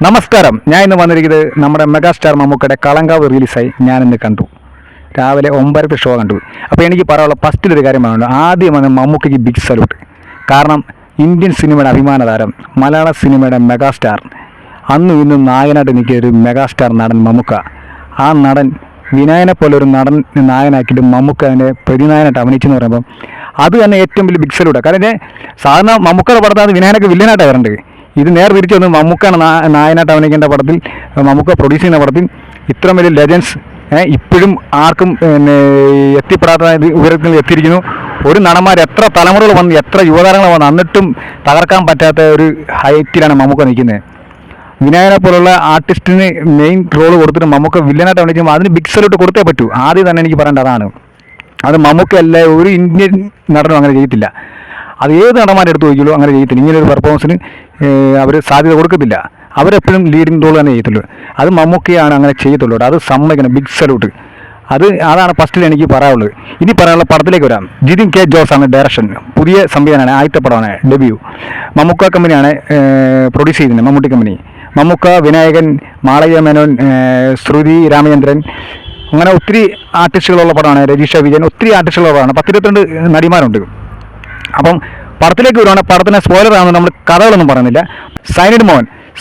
നമസ്കാരം. ഞാൻ ഇന്ന് വന്നിരിക്കുന്നത് നമ്മുടെ മെഗാസ്റ്റാർ മമ്മൂക്കയുടെ കളങ്കാവ് റിലീസായി ഞാനിന്ന് കണ്ടു. രാവിലെ 9:00 ഷോ കണ്ടു. അപ്പോൾ എനിക്ക് പറയാനുള്ള ഫസ്റ്റിലൊരു കാര്യമാണ്, ആദ്യമാണ് മമ്മൂക്കയ്ക്ക് ബിഗ് സല്യൂട്ട്. കാരണം ഇന്ത്യൻ സിനിമയുടെ അഭിമാന താരം, മലയാള സിനിമയുടെ മെഗാസ്റ്റാർ, അന്നും ഇന്നും നായകനായിട്ട് നിൽക്കിയ ഒരു മെഗാസ്റ്റാർ നടൻ മമ്മൂക്ക. ആ നടൻ വിനായനെ പോലെ ഒരു നടൻ നായകനാക്കിയിട്ട് മമ്മൂക്ക അതിനെ പ്രതിനായകനായിട്ട് അഭിനയിച്ചെന്ന് പറയുമ്പോൾ അത് തന്നെ ഏറ്റവും വലിയ ബിഗ് സല്യൂട്ടാണ്. കാരണം സാധാരണ മമ്മൂക്കയുടെ പടത്താണ് വിനായനൊക്കെ വില്ലനായിട്ടാണ് വരേണ്ടത്. ഇത് നേർ തിരിച്ചു വന്ന് മമ്മൂക്കാണ് നായകനായിട്ട് അഭിനയിക്കേണ്ട പടത്തിൽ, മമ്മൂക്ക പ്രൊഡ്യൂസ് ചെയ്യുന്ന പടത്തിൽ ഇത്രയും വലിയ ലെജൻസ് ഇപ്പോഴും ആർക്കും എത്തിപ്പെടാത്ത ഉയരത്തിൽ എത്തിയിരിക്കുന്നു. ഒരു നടന്മാർ എത്ര തലമുറകൾ വന്ന്, എത്ര യുവതാരങ്ങൾ വന്ന്, എന്നിട്ടും തകർക്കാൻ പറ്റാത്ത ഒരു ഹൈറ്റിലാണ് മമ്മൂക്ക നിൽക്കുന്നത്. വിനായകനെ പോലുള്ള ആർട്ടിസ്റ്റിന് മെയിൻ റോൾ കൊടുത്തിട്ട് മമ്മൂക്ക വില്ലനായിട്ട് അഭിനയിക്കുമ്പോൾ അതിന് ബിഗ് സല്യൂട്ട് കൊടുത്തേ പറ്റൂ. ആദ്യം തന്നെ എനിക്ക് പറയേണ്ട അതാണ്. അത് മമ്മൂക്കയല്ല, ഒരു ഇന്ത്യൻ നടനും അങ്ങനെ ചെയ്യത്തില്ല. അത് ഏത് നടന്മാരെടുത്ത് നോക്കിയുള്ളൂ അങ്ങനെ ചെയ്യത്തില്ല. ഇങ്ങനൊരു പെർഫോമൻസിന് അവർ സാധ്യത കൊടുക്കത്തില്ല. അവരെപ്പോഴും ലീഡിങ് റോൾ തന്നെ ചെയ്യത്തുള്ളൂ. അത് മമ്മൂക്കയാണ് അങ്ങനെ ചെയ്യത്തുള്ളൂ. അത് സമ്മതിക്കണം, ബിഗ് സല്യൂട്ട്. അതാണ് ഫസ്റ്റിൽ എനിക്ക് പറയാനുള്ളത്. ഇനി പറയാനുള്ള പടത്തിലേക്ക് വരാം. ജിതിൻ കെ ജോസ് ആണ് ഡയറക്ഷൻ. പുതിയ സംവിധാനമാണ്, ആദ്യത്തെ പടമാണ്, ഡെബ്യൂ. മമ്മൂക്ക കമ്പനിയാണ് പ്രൊഡ്യൂസ് ചെയ്യുന്നത്, മമ്മൂട്ടി കമ്പനി. മമ്മൂക്ക, വിനായകൻ, മാളവിക മേനോൻ, ശ്രുതി രാമചന്ദ്രൻ, അങ്ങനെ ഒത്തിരി ആർട്ടിസ്റ്റുകളുള്ള പടമാണ്. രജിഷ വിജയൻ, ഒത്തിരി ആർട്ടിസ്റ്റുകളുള്ള പടമാണ്. 10-22 നടിമാരുണ്ട്. അപ്പം പടത്തിലേക്ക് വരുവാണെങ്കിൽ പടത്തിന് സ്പോയിലർ ആണെന്ന് നമ്മൾ കഥകളൊന്നും പറയുന്നില്ല.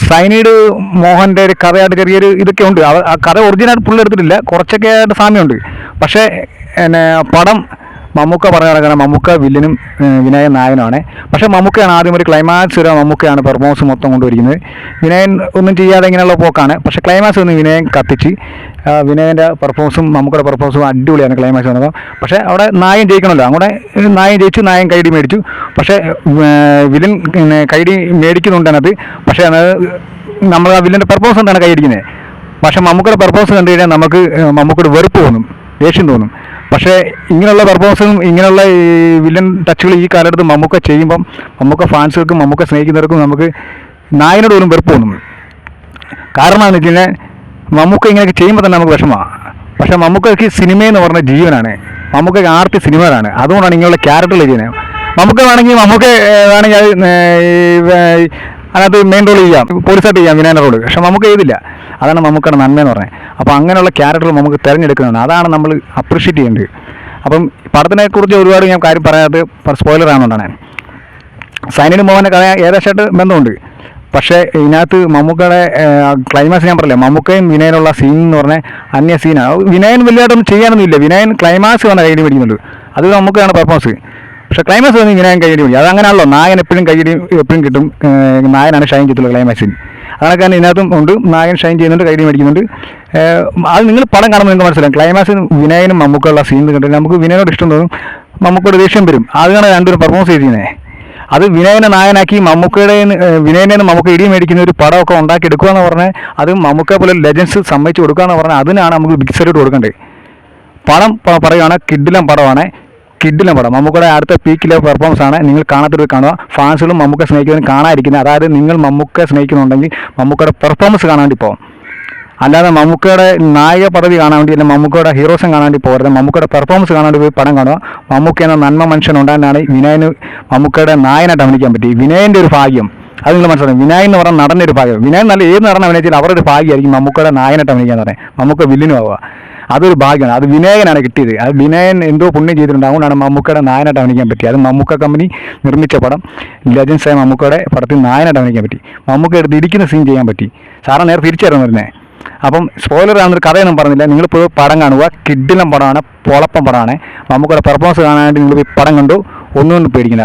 സൈനൈഡ് മോഹൻ്റെ ഒരു കഥയായിട്ട് ചെറിയൊരു ഇതൊക്കെ ഉണ്ട്. ആ കഥ ഒറിജിനൽ പുള്ളി എടുത്തിട്ടില്ല, കുറച്ചൊക്കെ ആയിട്ട് സാമ്യമുണ്ട്. പക്ഷേ പടം മമ്മൂക്ക പറഞ്ഞ നടക്കണം, മമ്മൂക്ക വില്ലനും വിനായകൻ നായകനുമാണ്. പക്ഷേ മമ്മൂക്കയാണ് ആദ്യം ഒരു ക്ലൈമാക്സ് വരെ മമ്മൂക്കയാണ് പെർഫോമൻസ് മൊത്തം കൊണ്ടുവരിക്കുന്നത്. വിനായകൻ ഒന്നും ചെയ്യാതെ ഇങ്ങനെയുള്ള പോക്കാണ്. പക്ഷേ ക്ലൈമാക്സ് ഒന്ന് വിനായകൻ കത്തിച്ച്, വിനായകൻ്റെ പെർഫോമൻസും മമ്മൂക്കയുടെ പെർഫോമൻസും അടിപൊളിയാണ് ക്ലൈമാക്സ് വന്നപ്പോൾ. പക്ഷേ അവിടെ നായകൻ ജയിക്കണമല്ലോ, അങ്ങോട്ട് നായകൻ ജയിച്ചു, നായകൻ കൈഡി മേടിച്ചു. പക്ഷേ വില്ലൻ കൈഡി മേടിക്കുന്നുണ്ടത്. പക്ഷേ അത് നമ്മൾ ആ വില്ലൻ്റെ പെർഫോമൻസ് എന്താണ് കൈയടിക്കുന്നത്. പക്ഷേ മമ്മൂക്കയുടെ പെർഫോമൻസ് കണ്ടു കഴിഞ്ഞാൽ നമുക്ക് മമ്മൂക്കയുടെ വെറുപ്പ് തോന്നും, ദേഷ്യം തോന്നും. പക്ഷേ ഇങ്ങനെയുള്ള പെർഫോമൻസും ഇങ്ങനെയുള്ള ഈ വില്ലൻ ടച്ചുകൾ ഈ കാലത്ത് മമ്മൂക്ക ചെയ്യുമ്പം മമ്മൂക്ക ഫാൻസുകൾക്കും മമ്മൂക്ക സ്നേഹിക്കുന്നവർക്കും നമുക്ക് നായകനോട് പോലും വെറുപ്പ് തോന്നും. കാരണം എന്ന് വെച്ച് കഴിഞ്ഞാൽ മമ്മൂക്ക ഇങ്ങനെയൊക്കെ ചെയ്യുമ്പോൾ തന്നെ നമുക്ക് വിഷമമാണ്. പക്ഷേ മമ്മൂക്കയ്ക്ക് സിനിമയെന്ന് പറഞ്ഞ ജീവനാണ്. മമ്മൂക്കയ്ക്ക് ആർത്തി സിനിമകളാണ്. അതുകൊണ്ടാണ് ഇങ്ങനെയുള്ള ക്യാരക്ടറുകൾ ചെയ്യുന്നത്. മമ്മൂക്ക വേണമെങ്കിൽ അതിനകത്ത് മെയിൻ റോൾ ചെയ്യാം, പോലീസായിട്ട് ചെയ്യാം, വിനായകൻ്റെ റോൾ. പക്ഷെ നമുക്ക് ചെയ്തില്ല. അതാണ് മമ്മൂക്കയുടെ നന്മയെന്ന് പറഞ്ഞത്. അപ്പോൾ അങ്ങനെയുള്ള ക്യാരക്ടർ നമുക്ക് തിരഞ്ഞെടുക്കുന്നതാണ്. അതാണ് നമ്മൾ അപ്രീഷിയേറ്റ് ചെയ്യേണ്ടത്. അപ്പം പടത്തിനെക്കുറിച്ച് ഒരുപാട് ഞാൻ കാര്യം പറയാതെ സ്പോയിലർ ആണെന്നുകൊണ്ടാണ്. സൈനൈഡ് മോഹൻ്റെ കഥ ഏകദേശമായിട്ട് ബന്ധമുണ്ട്. പക്ഷേ ഇതിനകത്ത് മമ്മൂക്കയുടെ ക്ലൈമാക്സ് ഞാൻ പറയില്ല, മമ്മൂക്കയും വിനായനുള്ള സീൻ എന്ന് പറഞ്ഞാൽ അന്യ സീനാണ്. വിനായൻ വലിയതായിട്ടൊന്നും ചെയ്യാനൊന്നും ഇല്ല. വിനായൻ ക്ലൈമാക്സ് വന്ന കൈയ്യടി മേടിക്കുന്നുള്ളൂ. അത് മമ്മൂക്കയാണ് പെർഫോമൻസ്. പക്ഷേ ക്ലൈമാക്സ് വന്ന് വിനായൻ കൈയ്യടി മേടിക്കും. അതങ്ങനെയാണല്ലോ, നായകൻ എപ്പോഴും കൈയ്യടി എപ്പോഴും കിട്ടും. നായനാണ് ഷൈൻ ചെയ്തിട്ടുള്ളത് ക്ലൈമാക്സിൽ. അതൊക്കെ ഇതിനകത്തും ഉണ്ട്. നായകൻ ഷൈൻ ചെയ്യുന്നുണ്ട്, കൈയ്യടി മേടിക്കുന്നുണ്ട്. അത് നിങ്ങൾ പടം കാണുമ്പോൾ നിങ്ങൾക്ക് മനസ്സിലാവും. ക്ലൈമാക്സിൽ വിനായനും മമ്മൂക്കുള്ള സീൻ കണ്ടിട്ട് നമുക്ക് വിനായനോട് ഇഷ്ടം തോന്നും, മമ്മൂക്കയുടെ ദേഷ്യം വരും. അതാണ് രണ്ടുപേരും പെർഫോമൻസ് ചെയ്തിരുന്നത്. അത് വിനായനെ നായനാക്കി വിനായനെ മമ്മൂക്ക ഇടി മേടിക്കുന്ന ഒരു പടമൊക്കെ ഉണ്ടാക്കിയെടുക്കുക എന്ന് പറഞ്ഞാൽ, അത് മമ്മൂക്ക പോലെ ലെജൻസ് സമ്മതിച്ച് കൊടുക്കുക എന്ന് പറഞ്ഞാൽ അതിനാണ് നമുക്ക് ബിഗ് സല്യൂട്ട് കൊടുക്കേണ്ടത്. പടം പറയുകയാണ്, കിഡിലം പടമാണ്. മമ്മൂക്കയുടെ അടുത്ത പീക്കിലെ പെർഫോമൻസ് ആണ്. നിങ്ങൾ കാണാത്തൊരു കാണുക. ഫാൻസുകളും മമ്മൂക്ക സ്നേഹിക്കുന്നവരും കാണാതിരിക്കുന്നത്. അതായത് നിങ്ങൾ മമ്മൂക്ക സ്നേഹിക്കുന്നുണ്ടെങ്കിൽ മമ്മൂക്കയുടെ പെർഫോമൻസ് കാണാൻ വേണ്ടി പോകും. അല്ലാതെ മമ്മൂക്കയുടെ നായക പദവി കാണാൻ വേണ്ടി, അല്ലെങ്കിൽ മമ്മൂക്കയുടെ ഹീറോസം കാണാൻ വേണ്ടി പോകരുത്. മമ്മൂക്കയുടെ പെർഫോമൻസ് കാണാൻ വേണ്ടി പോയി പടം കാണുക. മമ്മൂക്ക എന്ന നന്മ മനുഷ്യൻ ഉണ്ടാകാനാണ് വിനായന് മമ്മൂക്കയുടെ നായനായിട്ട് അഭിനയിക്കാൻ പറ്റി. വിനായൻ്റെ ഒരു ഭാഗ്യം അത് നിങ്ങൾ മനസ്സിലാക്കും. വിനായൻ എന്ന് പറഞ്ഞാൽ നടൻ്റെ ഒരു ഭാഗ്യം. വിനായൻ നല്ല ഏത് നടൻ അഭിനയിച്ചാൽ അവരുടെ ഒരു ഭാഗ്യമായിരിക്കും മമ്മൂക്കയുടെ നായനായിട്ട് അഭിനയിക്കാൻ പറയാം. മമ്മൂക്ക വില്ലിനും ആവുക, അതൊരു ഭാഗ്യമാണ്. അത് വിനായകനാണ് കിട്ടിയത്. അത് വിനായൻ എന്തോ പുണ്യം ചെയ്തിട്ടുണ്ട്. അതുകൊണ്ടാണ് മമ്മൂക്കയുടെ നായനായിട്ട് അഭിനയിക്കാൻ പറ്റി. അത് മമ്മൂക്ക കമ്പനി നിർമ്മിച്ച പടം, ലെജൻസായ മമ്മൂക്കയുടെ പടത്തിൽ നായനായിട്ട് അഭിനയിക്കാൻ പറ്റി. മമ്മൂക്ക എടുത്ത് ഇടിക്കുന്ന സീൻ ചെയ്യാൻ പറ്റി. സാറിന് നേരെ തിരിച്ചറിയാൻ വരുന്നത്. അപ്പം സ്പോയിലർ ആണെന്നൊരു കഥയൊന്നും പറഞ്ഞില്ല. നിങ്ങൾ പോയി പടം കാണുക. കിഡിലം പടമാണ്, പൊളപ്പം പടമാണ്. മമ്മൂക്കയുടെ പെർഫോമൻസ് കാണാനായിട്ട് നിങ്ങൾ പോയി പടം കണ്ടു. ഒന്നുകൊണ്ടും പേടിക്കണ്ട.